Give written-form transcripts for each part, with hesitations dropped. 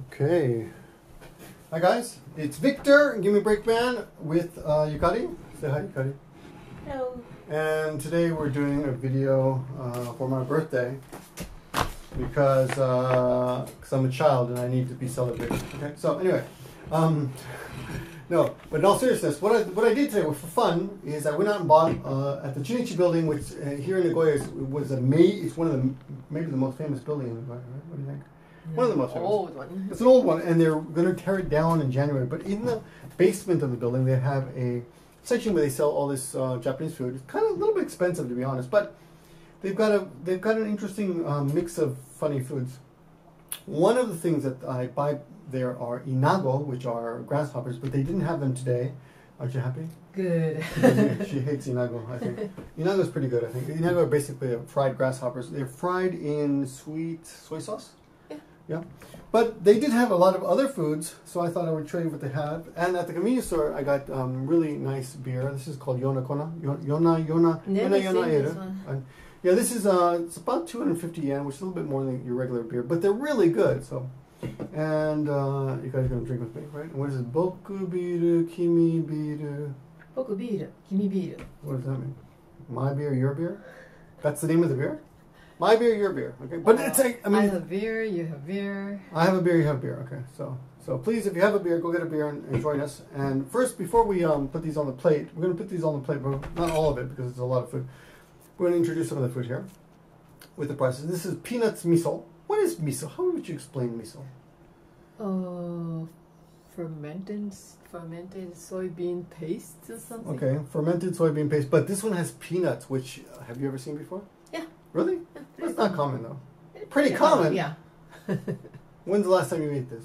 Okay. Hi guys, it's Victor and Gimmeabreakman with Yukari. Say hi, Yukari. Hello. And today we're doing a video for my birthday because I'm a child and I need to be celebrated. Okay. So anyway, no, but in all seriousness, what I did today for fun is I went out and bought at the Chunichi building, which here in Nagoya it's one of the maybe the most famous building in Nagoya. Right? What do you think? One of the most famous. Old one. It's an old one, and they're going to tear it down in January. But in the basement of the building, they have a section where they sell all this Japanese food. It's kind of a little bit expensive, to be honest, but they've got an interesting mix of funny foods. One of the things that I buy there are inago, which are grasshoppers, but they didn't have them today. Aren't you happy? Good. She hates inago, I think. Inago is pretty good, I think. Inago are basically fried grasshoppers. They're fried in sweet soy sauce. Yeah, but they did have a lot of other foods, so I thought I would show you what they have. And at the convenience store, I got really nice beer. This is called Yona Eira. Yeah, this is it's about 250 yen, which is a little bit more than your regular beer, but they're really good. So, and you guys are gonna drink with me, right? And what is it? Boku biru, kimi biru. Boku biru, kimi biru. What does that mean? My beer, your beer? That's the name of the beer? My beer, your beer, okay? But it's like, I have beer, you have beer. I have a beer, you have beer, okay? So please, if you have a beer, go get a beer and join us. And first, before we put these on the plate, we're going to put these on the plate, but not all of it because it's a lot of food. We're going to introduce some of the food here with the prices. This is peanuts miso. What is miso? How would you explain miso? Fermented soybean paste or something. Okay, fermented soybean paste. But this one has peanuts, which have you ever seen before? Yeah. Really? Yeah, that's not common though. Pretty common. Yeah. When's the last time you ate this?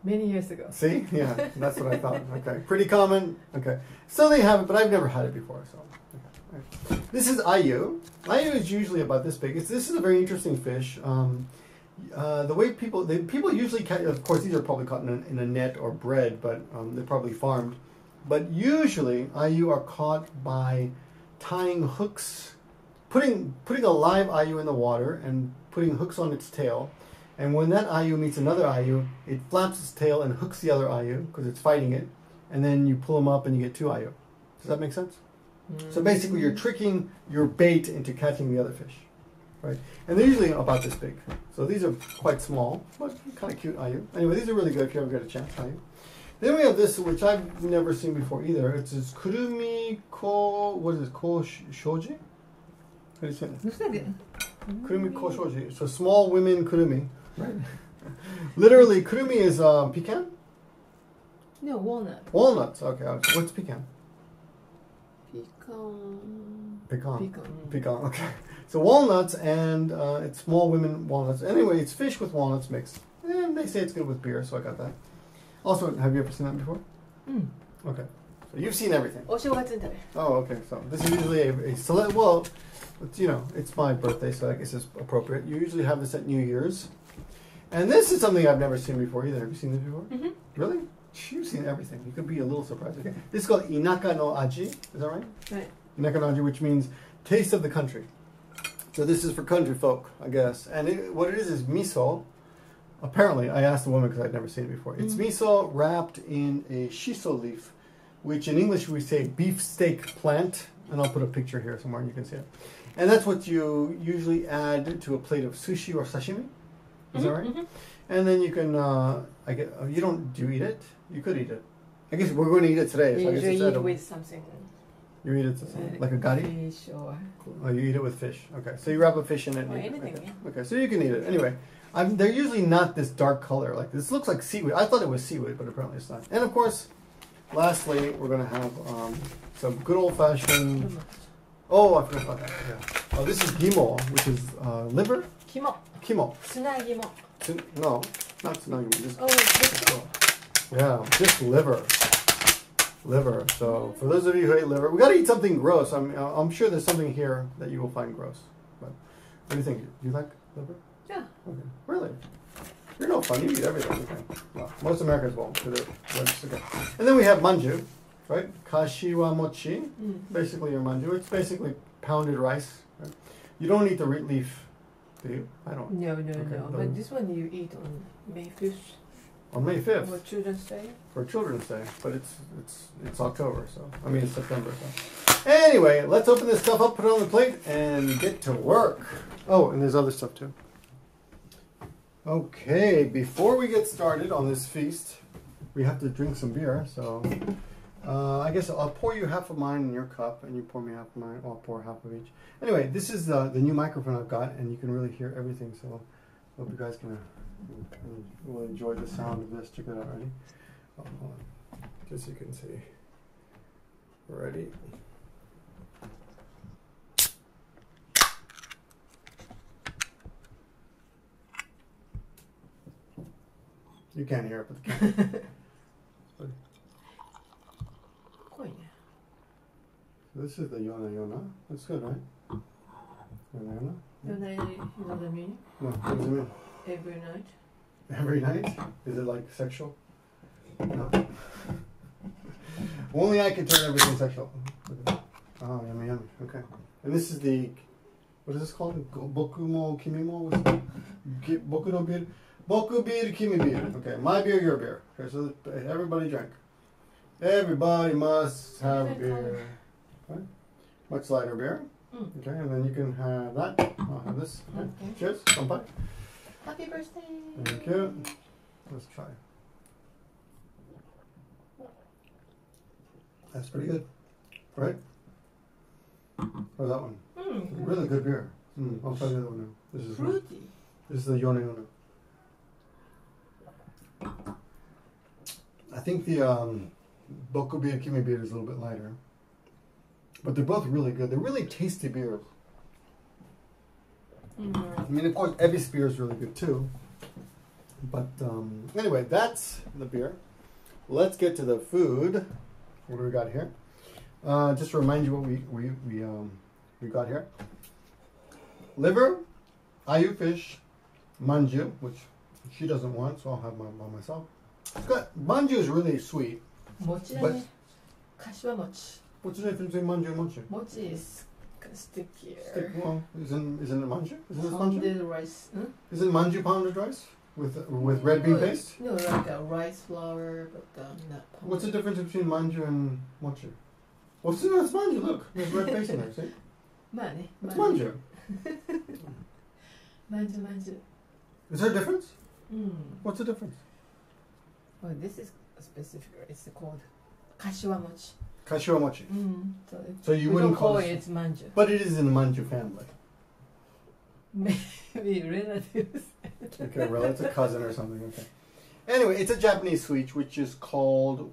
Many years ago. See? Yeah, that's what I thought. Okay. Pretty common. Okay. So they have it, but I've never had it before. So, okay. This is ayu. Ayu is usually about this big. This is a very interesting fish. The way people usually catch, of course, these are probably caught in a net or bred, but they're probably farmed. But usually, ayu are caught by tying hooks. Putting a live ayu in the water and putting hooks on its tail, and when that ayu meets another ayu, it flaps its tail and hooks the other ayu because it's fighting it, and then you pull them up and you get two ayu. Does that make sense? Mm-hmm. So basically, you're tricking your bait into catching the other fish, right? And they're usually about this big. So these are quite small, but kind of cute ayu. Anyway, these are really good if you ever get a chance. Ayu. Then we have this, which I've never seen before either. It's this kurumi ko. What is this? Ko shoji. How do you say that? Kurumi koshoji. So small women kurumi. Right. Literally, kurumi is pecan? No, walnut. Walnuts. Okay. What's pecan? Pecan. Okay. So walnuts and it's small women walnuts. Anyway, it's fish with walnuts mixed. And they say it's good with beer, so I got that. Also, have you ever seen that before? Mm. Okay. So you've seen everything. Oh, okay. So this is usually a select. Well, it's my birthday, so I guess it's appropriate. You usually have this at New Year's. And this is something I've never seen before either. Have you seen this before? Mm-hmm. Really? You've seen everything. You could be a little surprised. Okay. This is called inaka no aji. Is that right? Right. Inaka no aji, which means taste of the country. So this is for country folk, I guess. And what it is miso. Apparently, I asked the woman because I'd never seen it before. It's miso wrapped in a shiso leaf, which in English we say beefsteak plant. And I'll put a picture here somewhere and you can see it. And that's what you usually add to a plate of sushi or sashimi. Is that right? Mm-hmm. And then you can, do you eat it? You could eat it. I guess we're going to eat it today. So I guess usually eat it with something. You eat it with something? Like a gari? Fish or... Oh, you eat it with fish. Okay, so you wrap a fish in it. Or anything, okay. Yeah. Okay, so you can eat it. Anyway, they're usually not this dark color. Like this looks like seaweed. I thought it was seaweed, but apparently it's not. And of course, lastly, we're going to have some good old-fashioned... Oh, I forgot about that. Yeah. Oh, this is gimo, which is liver. Kimo. Tsunagimo. No, not tsunagimo. Just just liver. Liver. So for those of you who hate liver, we got to eat something gross. I'm sure there's something here that you will find gross. But what do you think? Do you like liver? Yeah. Okay. Really? You're no fun. You eat everything. Okay. Well, most Americans won't. Okay. And then we have manju. Right? Kashiwa mochi, basically your manju. It's basically pounded rice. Right? You don't eat the leaf. Do you? I don't. No. Okay, But this one you eat on May 5th. On May 5th. For Children's Day. For Children's Day, but it's October, so I mean it's September. So anyway, let's open this stuff up, put it on the plate, and get to work. Oh, and there's other stuff too. Okay, before we get started on this feast, we have to drink some beer. So I guess I'll pour you half of mine in your cup, and you pour me half of mine. I'll pour half of each. Anyway, this is the new microphone I've got, and you can really hear everything. So I hope you guys will enjoy the sound of this. Check it out. Ready? Oh, hold on. Just so you can see. Ready? You can't hear it, but the camera. So this is the Yona. That's good, right? Yona. Yona, you know the meaning? No, what does it mean? Every night. Every night? Is it like sexual? No. Only I can turn everything sexual. Oh, yummy. Okay. And this is the, what is this called? Boku mo kimi mo? Boku no beer? Boku beer, kimi beer. Okay, my beer, your beer. Okay, so everybody drink. Everybody must have beer. Okay. Much lighter beer. Okay, and then you can have that. I'll have this. Okay. Cheers. Kanpai. Happy birthday. Thank you. Let's try. That's pretty good, right? Or that one. Really good beer. I'll try the other one now. This is fruity. This is the Yona. I think the Boku beer, Kimi beer is a little bit lighter, but they're both really good. They're really tasty beers. I mean, of course, Ebi's beer is really good too. But anyway, that's the beer. Let's get to the food. What do we got here? Just to remind you what we got here. Liver, ayu fish, manju, which she doesn't want, so I'll have mine by myself. It's got, manju is really sweet. Mochi but kashiwa mochi. What's the difference between manju and mochi? Mochi is stickier. Well, isn't it manju? Isn't it pounded manju? rice. Isn't manju pounded rice with red bean paste? No, like a rice flour, but not pounded. What's the difference between manju and mochi? What's the difference? Manju, look, there's red paste in there. See? It's manju. Manju. Is there a difference? What's the difference? Well, this is specific. It's called kashiwa mochi. Kashiwa mochi. So you we wouldn't don't call it it manju. But it is in the manju family. Maybe relatives. Okay, well, it's a cousin or something. Okay. Anyway, it's a Japanese sweet which is called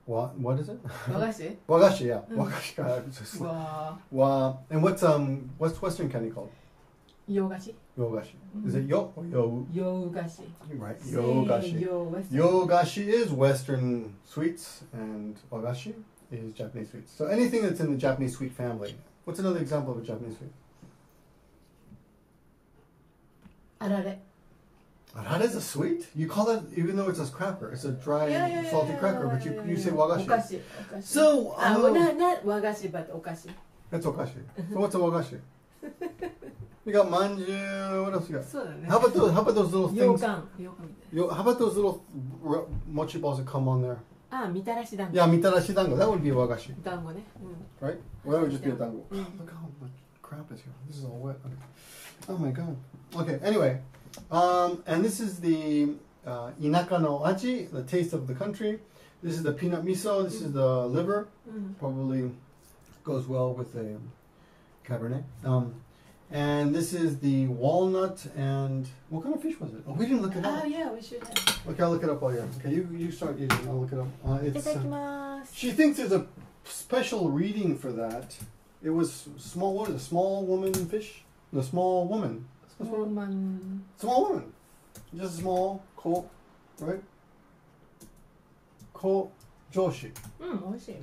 what is it? Wagashi. Wagashi, yeah. Wagashi. God, and what's Western candy called? Yogashi. Yogashi. Is it yo or yo? Yogashi. Right. Yogashi. Yogashi is Western sweets, and wagashi is Japanese sweets. So anything that's in the Japanese sweet family. What's another example of a Japanese sweet? Arare. Arare is a sweet? You call it, even though it's a cracker, it's a dry, salty cracker, but you say wagashi. Okashi. So, not wagashi, but okashi. That's okashi. So what's a wagashi? You got manju, what else you got? So, How about those little things? Yokan. How about those little mochi balls that come on there? Mitarashi dango. Yeah, mitarashi dango. That would be a wagashi. Dango ne. Right? Well, that would just be a dango. Look how much crap is here. This is all wet. Okay. Oh my god. Okay, anyway. And this is the inaka no aji, the taste of the country. This is the peanut miso. This is the liver. Probably goes well with a Cabernet. And this is the walnut and what kind of fish was it? Oh, we didn't look it up. Oh yeah, we should have. Okay, I'll look it up while you're. Okay, you start eating. I'll look it up. It's. Itadakimasu. She thinks there's a special reading for that. It was small. What is it? Small woman fish. The small woman. Small woman. Just a small ko, right? Ko joshi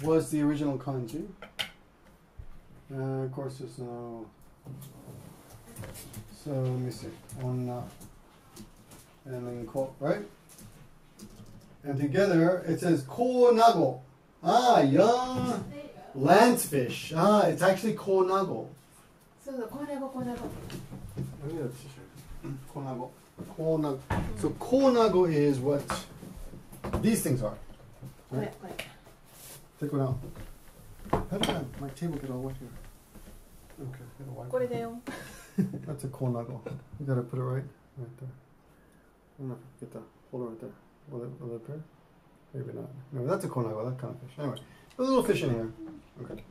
was the original kanji. Of course, there's no. So let me see. Onna. And then ko, right? And together it says ko nago. Young lance fish. It's actually ko nago. そうそう、コーナゴ、コーナゴ。I need a tissue. Konago. Konago. So konago is what these things are. これ、これ。 Take one out. How did my table get all wet here? Okay, gotta wipe これだよ。 That's a konago. You gotta put it right there. I don't know if I can get the holder right there. Will it appear? Maybe not. No, that's a konago, that kind of fish. Anyway, a little fish in here. Okay.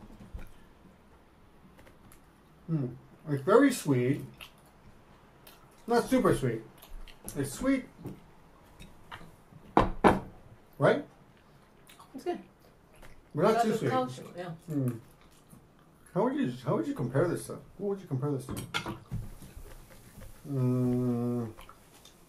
It's very sweet. Not super sweet. It's sweet. Right? It's good. But not too Lots of sweet. calcium, yeah. How would you compare this to? What would you compare this to?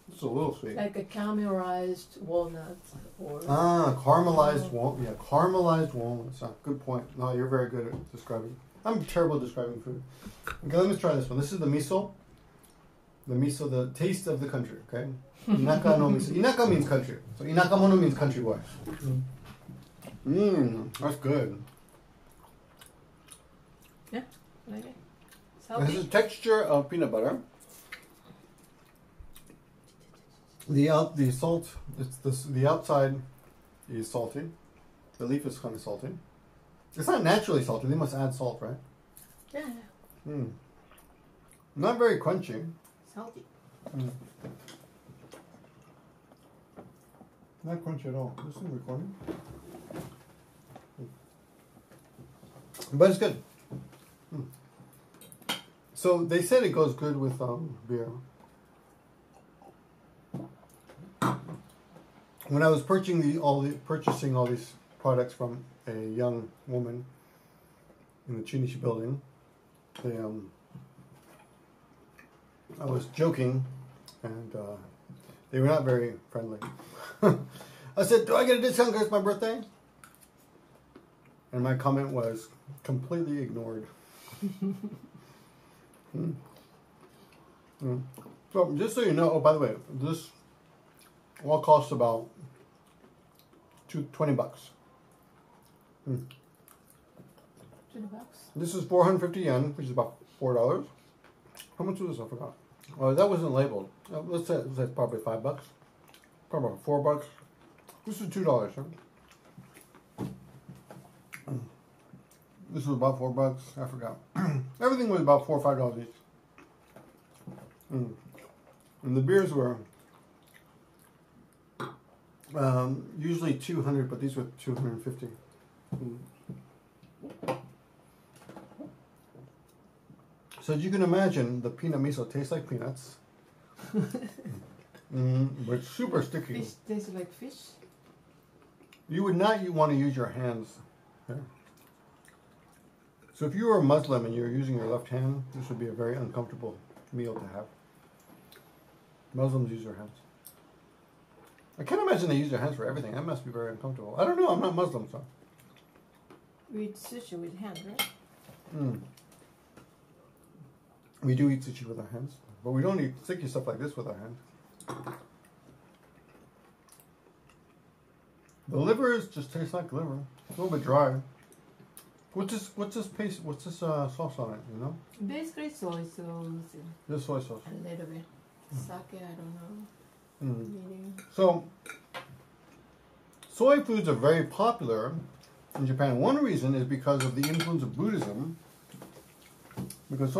It's a little sweet. Like a caramelized walnuts or Caramelized walnuts. Yeah, caramelized walnuts. Good point. No, you're very good at describing. I'm terrible at describing food. Okay, let me try this one. This is the miso. The miso, the taste of the country. Okay. Inaka no miso. Inaka means country. So inakamono means country boy. That's good. yeah, like it. This Salty. is the texture of peanut butter. The salt. The outside is salty. The leaf is kind of salty. It's not naturally salty. They must add salt, right? Yeah, yeah. Not very crunchy. Salty. Not crunchy at all. This is recording. But it's good. So they said it goes good with beer. When I was purchasing all these products from a young woman in the Chinichi building, I was joking, and they were not very friendly. I said, "Do I get a discount because it's my birthday?" And my comment was completely ignored. So just so you know, oh, by the way, this all costs about $20. $20. This is 450 yen, which is about $4. How much was this? I forgot. Oh, that wasn't labeled. Let's say it's probably $5. Probably about $4. This is $2. Huh? This was about $4. I forgot. Everything was about $4 or $5 each. And the beers were usually 200, but these were 250. So as you can imagine, the peanut miso tastes like peanuts, but it's super sticky. Fish tastes like fish. You would not want to use your hands here. So if you were a Muslim and you're using your left hand, this would be a very uncomfortable meal to have. Muslims use their hands. I can't imagine they use their hands for everything. That must be very uncomfortable. I don't know. I'm not Muslim, so. We eat sushi with hand, right? We do eat sushi with our hands, but we don't eat sticky stuff like this with our hands. The livers just taste like liver. It's a little bit dry. What's this paste? What's this sauce on it? You know? Basically soy sauce. This soy sauce. A little bit. Sake, I don't know. Meaning. So, soy foods are very popular in Japan. One reason is because of the influence of Buddhism. Because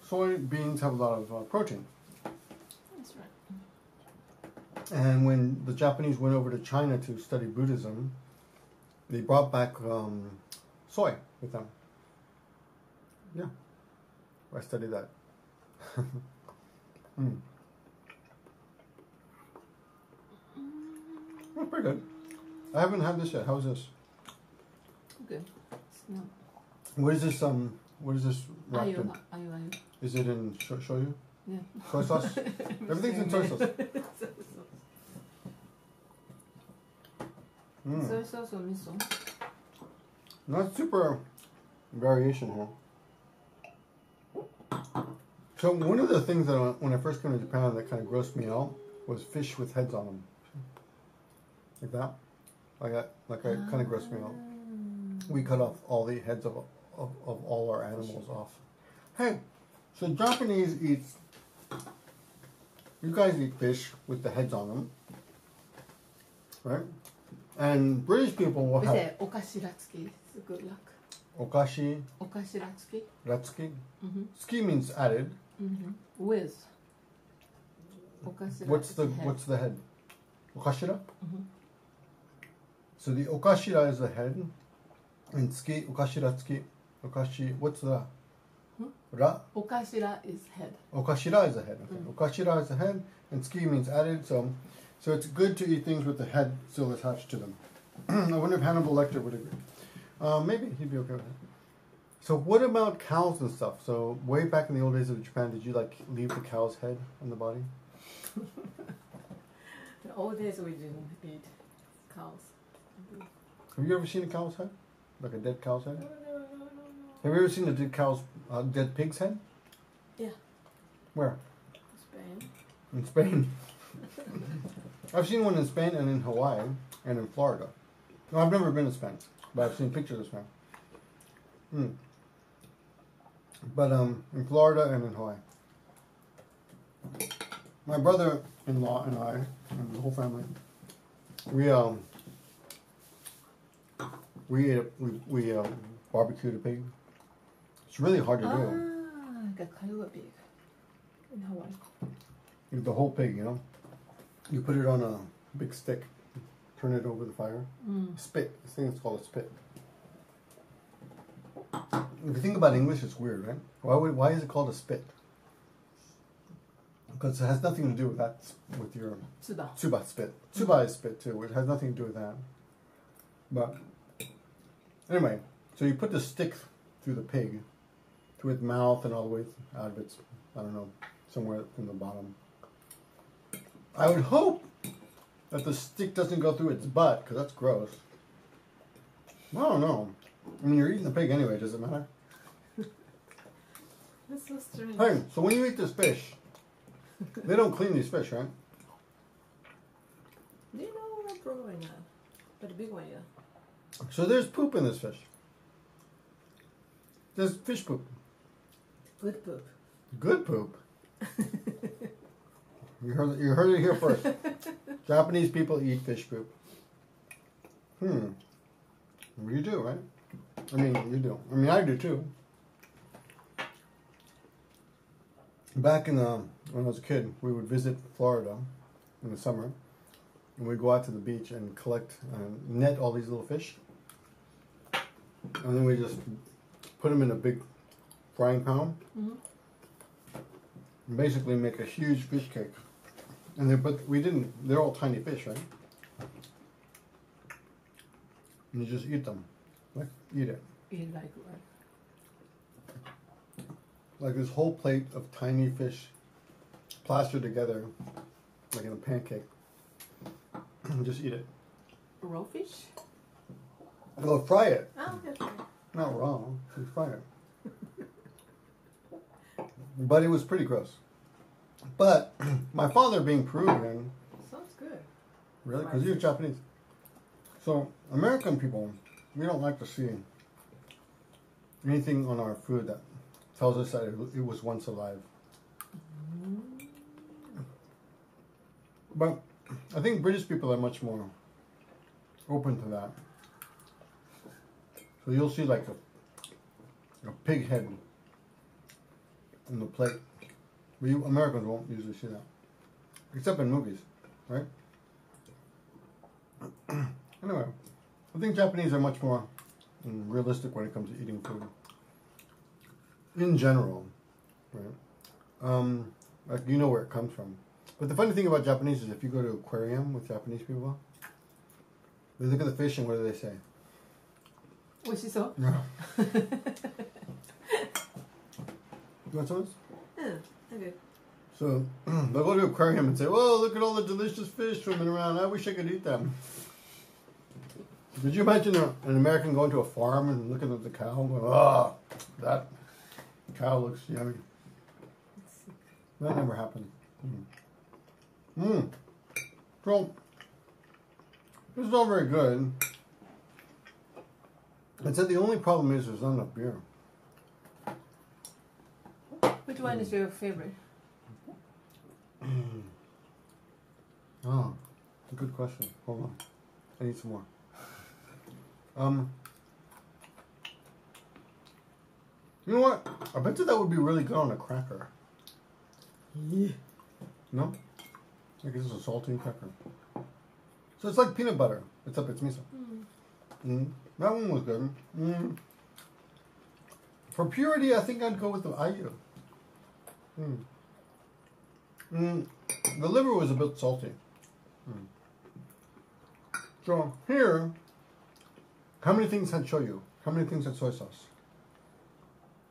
soybeans have a lot of protein. That's right. And when the Japanese went over to China to study Buddhism, they brought back soy with them. Yeah, I studied that. That's pretty good. I haven't had this yet. How's this? Good. No. What is this? What is this wrapped in? Ayu. Is it in shoyu? Yeah. Soy sauce? Everything's in soy sauce. Soy sauce or miso? Not super variation here. So one of the things that when I first came to Japan that kind of grossed me out was fish with heads on them. Like that. Like that kind of grossed me out. We cut off all the heads of all our animals off. Hey, So Japanese eats. You guys eat fish with the heads on them, right? And British people will We have say okashiratsuki. It's good luck. okashi, Okashiratsuki. ratsuki. Mm-hmm. Ski means added. Mm-hmm. With. Okashira What's is the head. what's the head? Okashira. Mm-hmm. So the okashira is the head, and ski okashiratsuki. Okashi. What's the Hmm? ra? Okashira is head. Okashira is the head. Okay. Okashira is the head, and ski means added. So it's good to eat things with the head still attached to them. I wonder if Hannibal Lecter would agree. Maybe he'd be okay with it. So what about cows and stuff? So way back in the old days of Japan, did you like leave the cow's head on the body? The old days we didn't eat cows. Have you ever seen a cow's head? Like a dead cow's head? No. Have you ever seen a dead pig's head? Yeah. Where? Spain. In Spain. I've seen one in Spain and in Hawaii and in Florida. No, I've never been to Spain, but I've seen pictures of Spain. But in Florida and in Hawaii. My brother-in-law and I, and the whole family, we barbecued a pig. It's really hard to do. The Kalakaua pig in Hawaii. The whole pig, you know. You put it on a big stick, turn it over the fire. Spit. This thing is called a spit. If you think about English, it's weird, right? Why is it called a spit? Because it has nothing to do with that, with your tsuba spit. Tsuba is spit too. It has nothing to do with that. But anyway, so you put the stick through the pig, through its mouth and all the way out of its, I don't know, somewhere in the bottom. I would hope that the stick doesn't go through its butt, because that's gross. I don't know. I mean, you're eating the pig anyway, does it matter? That's so strange. Hey, so when you eat this fish, they don't clean these fish, right? Do you know what probably not? But the big one, yeah. So there's poop in this fish. There's fish poop. Good poop. Good poop. You heard it here first. Japanese people eat fish poop. You do, right? I mean, you do. I mean, I do too. Back in when I was a kid, we would visit Florida in the summer, and we'd go out to the beach and collect, net all these little fish, and then we just put them in a big frying pan, and basically make a huge fish cake. And they're all tiny fish, right? And you just eat them, like eat it. Eat like what? Like this whole plate of tiny fish plastered together like in a pancake. And just eat it. Raw fish? Well, fry it. Oh, okay. Not raw. You fry it. But it was pretty gross. But my father being Peruvian. Sounds good. Really? Because you're Japanese. So American people, we don't like to see anything on our food that tells us that it was once alive. But I think British people are much more open to that. So you'll see like a pig head on the plate. But Americans won't usually see that. Except in movies, right? Anyway, I think Japanese are much more realistic when it comes to eating food. In general, right? Like you know where it comes from. But the funny thing about Japanese is if you go to an aquarium with Japanese people, they look at the fish and what do they say? Oishiso? No. You want some of this? Okay. So they'll go to an aquarium and say, "Whoa, look at all the delicious fish swimming around. I wish I could eat them." Did you imagine an American going to a farm and looking at the cow and going, "Oh, that cow looks yummy"? That never happened. So, this is all very good. I'd say the only problem is there's not enough beer. Which one is your favorite? Oh, good question. Hold on. I need some more. You know what? I bet you that would be really good on a cracker. Yeah. No? I guess it's a salty cracker. So it's like peanut butter, except it's miso. That one was good. For purity, I think I'd go with the ayu. The liver was a bit salty. So here, how many things had shoyu? How many things had soy sauce?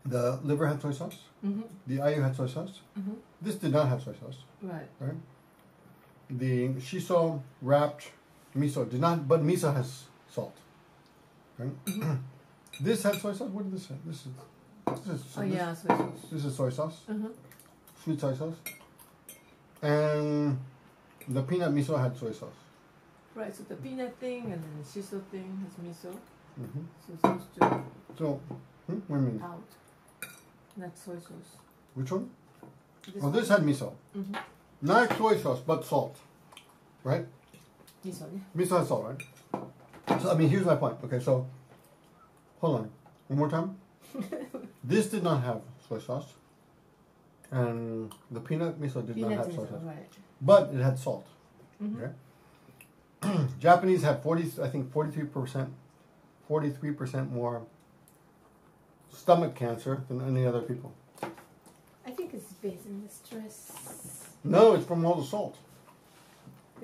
The liver had soy sauce. The ayu had soy sauce. This did not have soy sauce. Right. Right. The shiso wrapped miso did not, but miso has salt. Right. This had soy sauce. What did this have? This is Yeah, soy sauce. This is soy sauce. Sweet soy sauce. And the peanut miso had soy sauce. Right, so the peanut thing and then the shiso thing has miso. So those two So, what do you mean? out. Not soy sauce. Which one? This this had miso. Not soy sauce, but salt. Right? miso, yeah. Miso has salt, right? So, I mean, here's my point. Okay, so, hold on. One more time. This did not have soy sauce. And the peanut miso did not have soy sauce. Right. But it had salt. Okay? Japanese have 43% more stomach cancer than any other people. I think it's based on the stress No, it's from all the salt.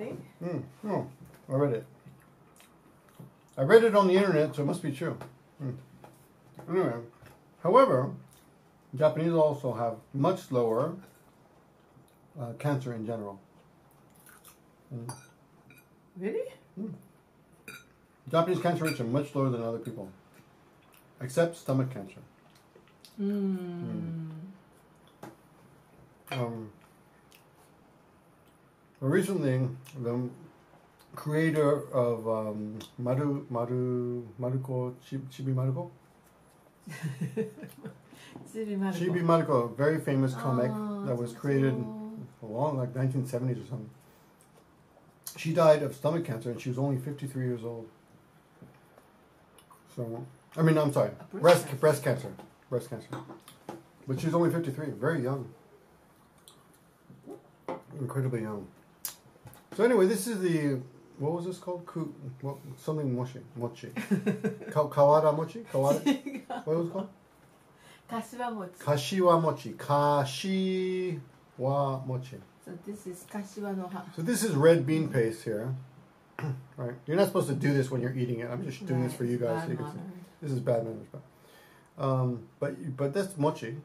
thing. No, I read it. I read it on the internet, so it must be true. Anyway, however, Japanese also have much lower cancer in general. Really? Japanese cancer rates are much lower than other people, except stomach cancer. Recently, the creator of Maruko Chibi Maruko? Chibi Maruko, a very famous comic that was created along like 1970s or something. She died of stomach cancer and she was only 53 years old. So, I mean, I'm sorry, breast cancer. But she was only 53, very young. Incredibly young. So anyway, this is the, what was this called? Something mochi. Kawara mochi? Kawara? What was it called? Kashiwa mochi. Kashiwa mochi. Kashiwa mochi. So this is kashiwa no ha. So this is red bean paste here. Right. You're not supposed to do this when you're eating it. I'm just doing this for you guys so you can see. This is bad manners, but that's mochi,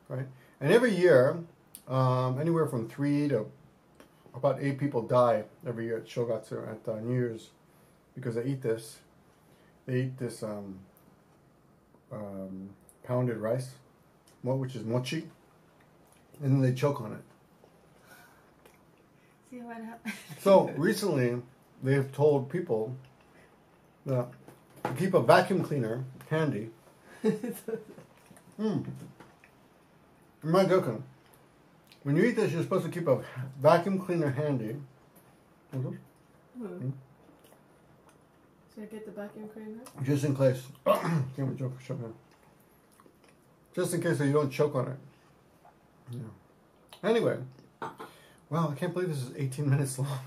right? And every year, anywhere from 3 to about 8 people die every year at Shogatsu, at New Year's, because they eat this. They eat this pounded rice, which is mochi, and then they choke on it. See what happened? So recently, they've told people that to keep a vacuum cleaner handy. I'm not joking. When you eat this, you're supposed to keep a vacuum cleaner handy. Should I get the vacuum cleaner? Just in case. Can't joke. Just in case so you don't choke on it. Yeah. Anyway. Wow, I can't believe this is 18 minutes long.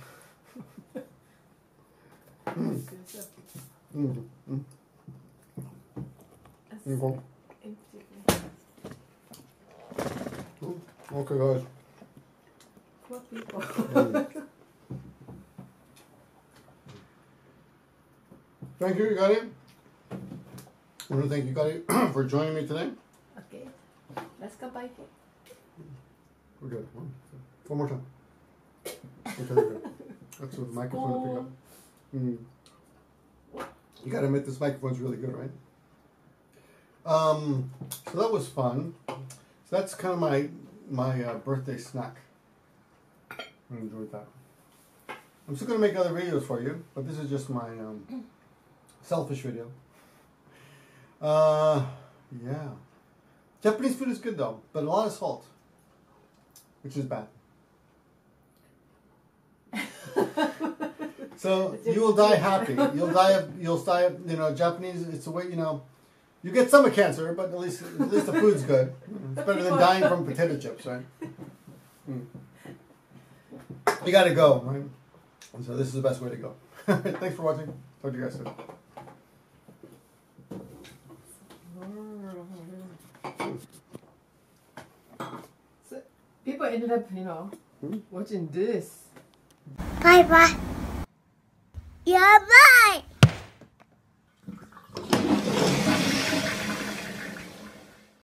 Okay, guys. Poor people. Thank you, Yukari. I want to thank Yukari for joining me today. Okay. Let's go bye. We're good. One more time. Okay, we're good. That's what the microphone to pick up. You gotta admit this microphone's really good, right? So that was fun. So that's kind of my birthday snack. I enjoyed that. I'm still gonna make other videos for you, but this is just my selfish video. Yeah. Japanese food is good though, but a lot of salt. which is bad. So you will die happy. You'll die, you know, Japanese, it's the way, you know, you get stomach cancer, but at least the food's good. It's better than dying from potato chips, right? You gotta go, right? And so this is the best way to go. Thanks for watching. Talk to you guys soon. So people ended up, you know, watching this. Bye bye. Yeah, bye.